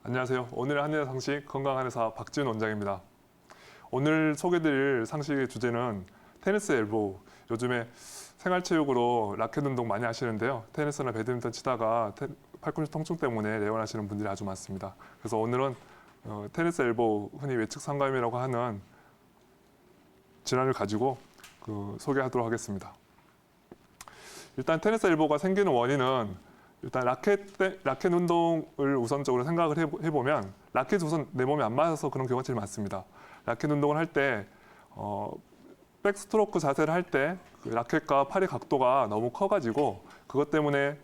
안녕하세요. 오늘의 한의사 상식 건강한의사 박지훈 원장입니다. 오늘 소개드릴 상식의 주제는 테니스 엘보우. 요즘에 생활체육으로 라켓 운동 많이 하시는데요. 테니스나 배드민턴 치다가 팔꿈치 통증 때문에 내원하시는 분들이 아주 많습니다. 그래서 오늘은 테니스 엘보우, 흔히 외측 상감이라고 하는 질환을 가지고 소개하도록 하겠습니다. 일단 테니스 엘보우가 생기는 원인은 일단 라켓 운동을 우선적으로 생각을 해보면 라켓이 우선 내 몸에 안 맞아서 그런 경우가 제일 많습니다. 라켓 운동을 할 때 백스트로크 자세를 할 때 그 라켓과 팔의 각도가 너무 커가지고 그것 때문에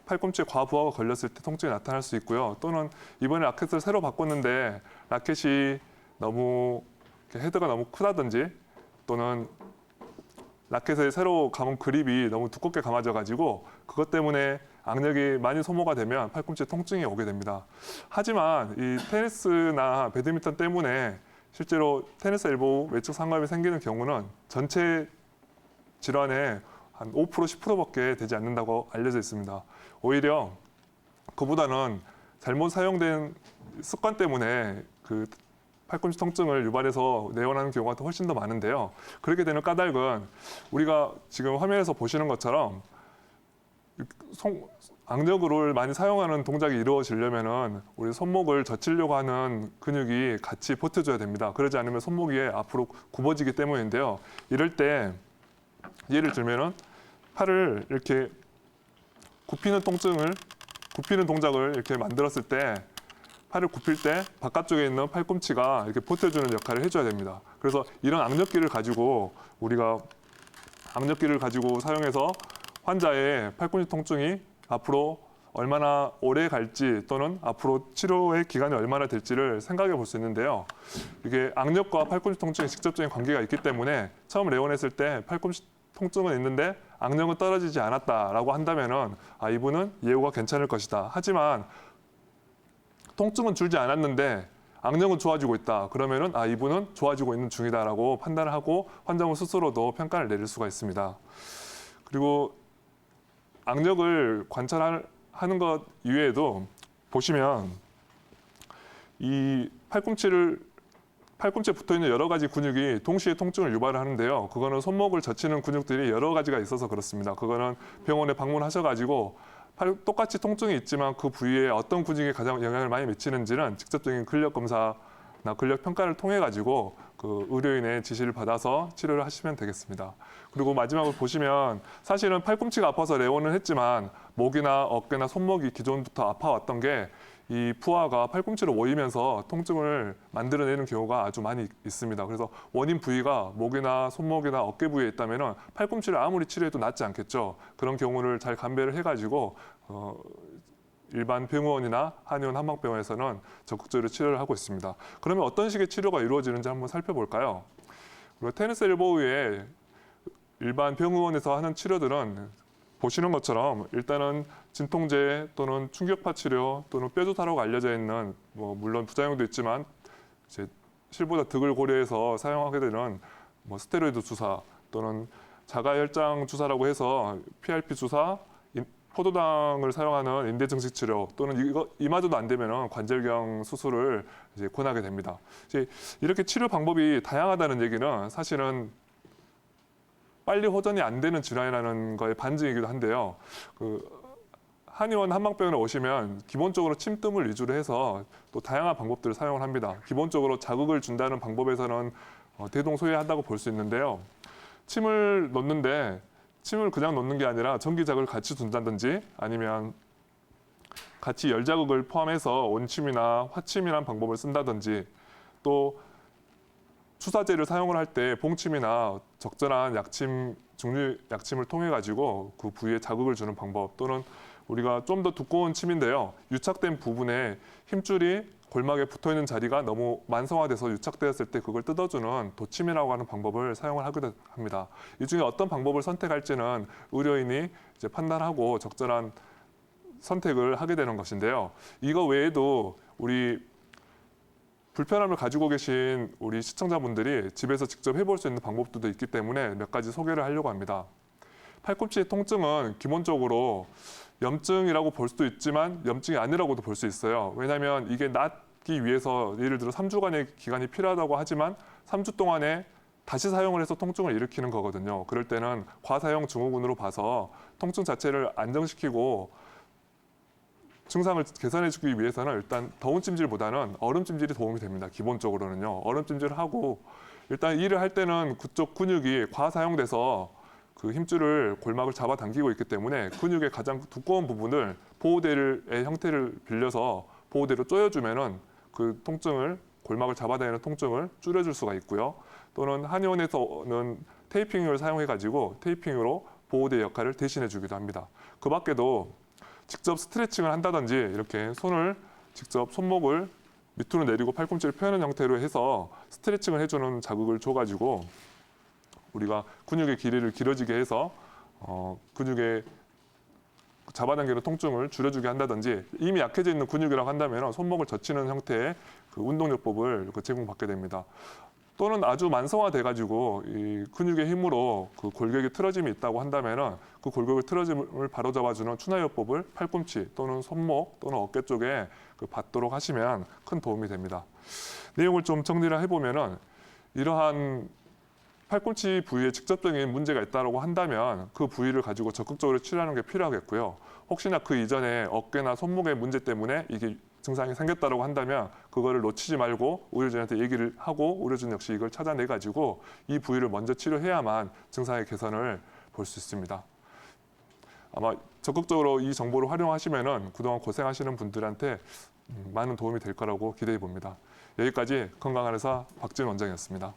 팔꿈치에 과부하가 걸렸을 때 통증이 나타날 수 있고요. 또는 이번에 라켓을 새로 바꿨는데 라켓이 너무 헤드가 너무 크다든지 또는 라켓에 새로 감은 그립이 너무 두껍게 감아져가지고 그것 때문에 악력이 많이 소모가 되면 팔꿈치에 통증이 오게 됩니다. 하지만 이 테니스나 배드민턴 때문에 실제로 테니스 엘보우 외측 상감이 생기는 경우는 전체 질환의 한 5%, 10%밖에 되지 않는다고 알려져 있습니다. 오히려 그보다는 잘못 사용된 습관 때문에 그 팔꿈치 통증을 유발해서 내원하는 경우가 훨씬 더 많은데요. 그렇게 되는 까닭은 우리가 지금 화면에서 보시는 것처럼 악력을 많이 사용하는 동작이 이루어지려면은 우리 손목을 젖히려고 하는 근육이 같이 버텨줘야 됩니다. 그러지 않으면 손목이 앞으로 굽어지기 때문인데요. 이럴 때 예를 들면은 팔을 이렇게 굽히는 동작을 이렇게 만들었을 때 팔을 굽힐 때 바깥쪽에 있는 팔꿈치가 이렇게 버텨주는 역할을 해줘야 됩니다. 그래서 이런 악력기를 가지고 사용해서 환자의 팔꿈치 통증이 앞으로 얼마나 오래 갈지 또는 앞으로 치료의 기간이 얼마나 될지를 생각해 볼 수 있는데요. 이게 악력과 팔꿈치 통증에 직접적인 관계가 있기 때문에 처음 내원했을 때 팔꿈치 통증은 있는데 악력은 떨어지지 않았다라고 한다면은 이분은 예후가 괜찮을 것이다. 하지만 통증은 줄지 않았는데 악력은 좋아지고 있다. 그러면은 이분은 좋아지고 있는 중이다라고 판단을 하고 환자분 스스로도 평가를 내릴 수가 있습니다. 그리고 악력을 관찰하는 것 이외에도 보시면 이 팔꿈치에 붙어 있는 여러 가지 근육이 동시에 통증을 유발을 하는데요. 그거는 손목을 젖히는 근육들이 여러 가지가 있어서 그렇습니다. 그거는 병원에 방문하셔가지고 똑같이 통증이 있지만 그 부위에 어떤 근육이 가장 영향을 많이 미치는지는 직접적인 근력 검사나 근력 평가를 통해 가지고 그 의료인의 지시를 받아서 치료를 하시면 되겠습니다. 그리고 마지막으로 보시면 사실은 팔꿈치가 아파서 내원을 했지만 목이나 어깨나 손목이 기존부터 아파왔던 게 이 부하가 팔꿈치로 모이면서 통증을 만들어내는 경우가 아주 많이 있습니다. 그래서 원인 부위가 목이나 손목이나 어깨 부위에 있다면 팔꿈치를 아무리 치료해도 낫지 않겠죠. 그런 경우를 잘 감별을 해가지고 일반 병원이나 한의원 한방병원에서는 적극적으로 치료를 하고 있습니다. 그러면 어떤 식의 치료가 이루어지는지 한번 살펴볼까요? 그리고 테니스 엘보우의 일반 병원에서 하는 치료들은 보시는 것처럼 일단은 진통제 또는 충격파 치료 또는 뼈조타라고 알려져 있는 물론 부작용도 있지만 이제 실보다 득을 고려해서 사용하게 되는 스테로이드 주사 또는 자가혈장 주사라고 해서 PRP 주사, 포도당을 사용하는 인대 증식 치료 또는 이마저도 안 되면 관절경 수술을 이제 권하게 됩니다. 이제 이렇게 치료 방법이 다양하다는 얘기는 사실은 빨리 호전이 안 되는 질환이라는 거의 반증이기도 한데요. 한의원 한방병원에 오시면 기본적으로 침뜸을 위주로 해서 또 다양한 방법들을 사용을 합니다. 기본적으로 자극을 준다는 방법에서는 대동소이하다고 볼 수 있는데요. 침을 놓는데 침을 그냥 놓는 게 아니라 전기 자극을 같이 준다든지 아니면 같이 열 자극을 포함해서 온침이나 화침이라는 방법을 쓴다든지 또 추사제를 사용을 할 때 봉침이나 적절한 중류 약침을 통해 가지고 그 부위에 자극을 주는 방법 또는 우리가 좀 더 두꺼운 침인데요. 유착된 부분에 힘줄이 골막에 붙어 있는 자리가 너무 만성화돼서 유착되었을 때 그걸 뜯어주는 도침이라고 하는 방법을 사용을 하기도 합니다. 이 중에 어떤 방법을 선택할지는 의료인이 이제 판단하고 적절한 선택을 하게 되는 것인데요. 이거 외에도 우리 불편함을 가지고 계신 우리 시청자분들이 집에서 직접 해볼 수 있는 방법들도 있기 때문에 몇 가지 소개를 하려고 합니다. 팔꿈치의 통증은 기본적으로 염증이라고 볼 수도 있지만 염증이 아니라고도 볼 수 있어요. 왜냐하면 이게 낫기 위해서 예를 들어 3주간의 기간이 필요하다고 하지만 3주 동안에 다시 사용을 해서 통증을 일으키는 거거든요. 그럴 때는 과사용 증후군으로 봐서 통증 자체를 안정시키고 증상을 개선해주기 위해서는 일단 더운 찜질보다는 얼음 찜질이 도움이 됩니다. 기본적으로는요. 얼음 찜질을 하고 일단 일을 할 때는 그쪽 근육이 과사용돼서 그 힘줄을 골막을 잡아당기고 있기 때문에 근육의 가장 두꺼운 부분을 보호대의 형태를 빌려서 보호대로 조여주면은 그 통증을 골막을 잡아당기는 통증을 줄여줄 수가 있고요. 또는 한의원에서는 테이핑을 사용해가지고 테이핑으로 보호대 역할을 대신해주기도 합니다. 그 밖에도 직접 스트레칭을 한다든지 이렇게 손을 직접 손목을 밑으로 내리고 팔꿈치를 펴는 형태로 해서 스트레칭을 해주는 자극을 줘가지고 우리가 근육의 길이를 길어지게 해서 근육의 잡아당기는 통증을 줄여주게 한다든지 이미 약해져 있는 근육이라고 한다면 손목을 젖히는 형태의 그 운동요법을 제공받게 됩니다. 또는 아주 만성화돼가지고 이 근육의 힘으로 그 골격이 틀어짐이 있다고 한다면은 그 골격의 틀어짐을 바로잡아주는 추나요법을 팔꿈치 또는 손목 또는 어깨 쪽에 그 받도록 하시면 큰 도움이 됩니다. 내용을 좀 정리를 해보면은 이러한 팔꿈치 부위에 직접적인 문제가 있다고 한다면 그 부위를 가지고 적극적으로 치료하는 게 필요하겠고요. 혹시나 그 이전에 어깨나 손목의 문제 때문에 이게 증상이 생겼다고 한다면 그거를 놓치지 말고 의료진한테 얘기를 하고 의료진 역시 이걸 찾아내 가지고 이 부위를 먼저 치료해야만 증상의 개선을 볼 수 있습니다. 아마 적극적으로 이 정보를 활용하시면은 그동안 고생하시는 분들한테 많은 도움이 될 거라고 기대해 봅니다. 여기까지 건강한 의사 박지은 원장이었습니다.